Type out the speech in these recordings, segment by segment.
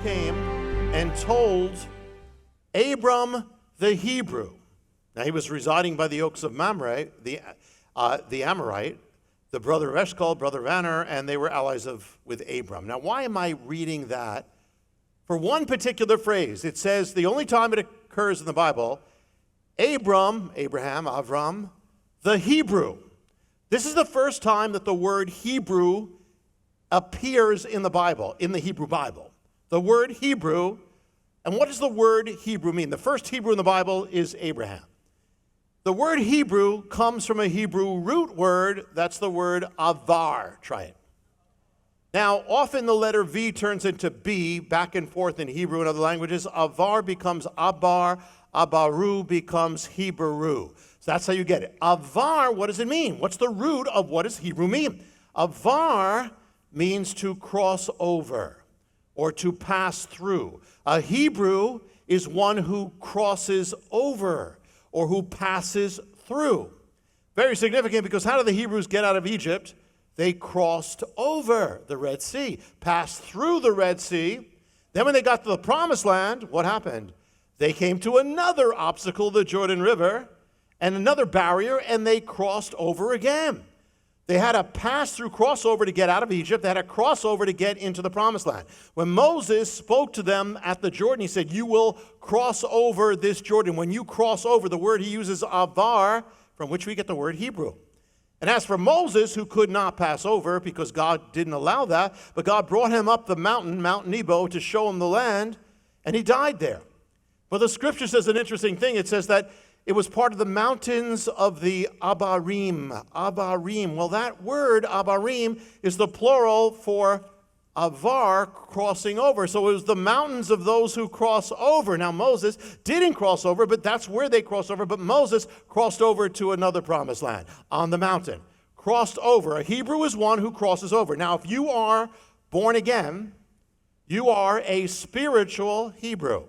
came and told Abram the Hebrew. Now he was residing by the oaks of Mamre, the Amorite, the brother of Eshcol, brother of Aner, and they were allies with Abram. Now why am I reading that? For one particular phrase, it says the only time it occurs in the Bible, Abraham, the Hebrew. This is the first time that the word Hebrew appears in the Bible, in the Hebrew Bible. The word Hebrew, and what does the word Hebrew mean? The first Hebrew in the Bible is Abraham. The word Hebrew comes from a Hebrew root word, that's the word avar. Try it. Now, often the letter V turns into B, back and forth in Hebrew and other languages. Avar becomes abar, abaru becomes Hebrew. So that's how you get it. Avar, what does it mean? What's the root of what does Hebrew mean? Avar means to cross over or to pass through. A Hebrew is one who crosses over or who passes through. Very significant, because how did the Hebrews get out of Egypt? They crossed over the Red Sea, passed through the Red Sea. Then when they got to the Promised Land, what happened? They came to another obstacle, the Jordan River, and another barrier, and they crossed over again. They had a pass-through crossover to get out of Egypt. They had a crossover to get into the Promised Land. When Moses spoke to them at the Jordan, he said, you will cross over this Jordan. When you cross over, the word he uses, avar, from which we get the word Hebrew. And as for Moses, who could not pass over because God didn't allow that, but God brought him up the mountain, Mount Nebo, to show him the land, and he died there. But the scripture says an interesting thing. It says that it was part of the mountains of the Abarim. Abarim. Well, that word, Abarim, is the plural for avar, crossing over. So it was the mountains of those who cross over. Now, Moses didn't cross over, but that's where they crossed over. But Moses crossed over to another promised land on the mountain. Crossed over. A Hebrew is one who crosses over. Now, if you are born again, you are a spiritual Hebrew.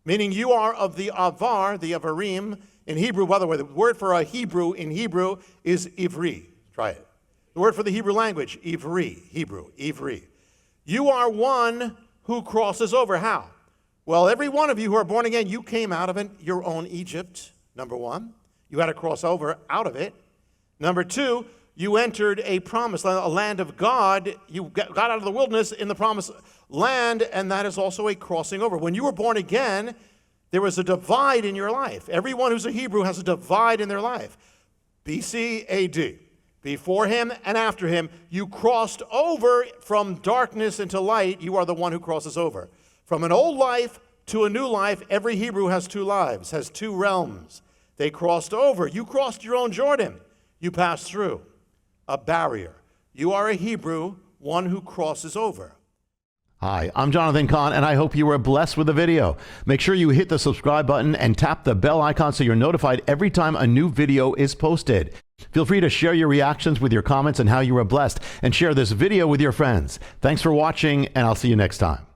Meaning you are of the avar, the avarim, in Hebrew. By the way, the word for a Hebrew in Hebrew is ivri. Try it. The word for the Hebrew language, ivri, Hebrew, ivri. You are one who crosses over. How? Well, every one of you who are born again, you came out of your own Egypt, number one. You had to cross over out of it. Number two, you entered a promised land, a land of God. You got out of the wilderness in the promised land, and that is also a crossing over. When you were born again, there was a divide in your life. Everyone who's a Hebrew has a divide in their life. BC AD. Before him and after him, you crossed over from darkness into light. You are the one who crosses over. From an old life to a new life, every Hebrew has two lives, has two realms. They crossed over. You crossed your own Jordan. You passed through a barrier. You are a Hebrew, one who crosses over. Hi, I'm Jonathan Cahn, and I hope you were blessed with the video. Make sure you hit the subscribe button and tap the bell icon so you're notified every time a new video is posted. Feel free to share your reactions with your comments and how you were blessed, and share this video with your friends. Thanks for watching, and I'll see you next time.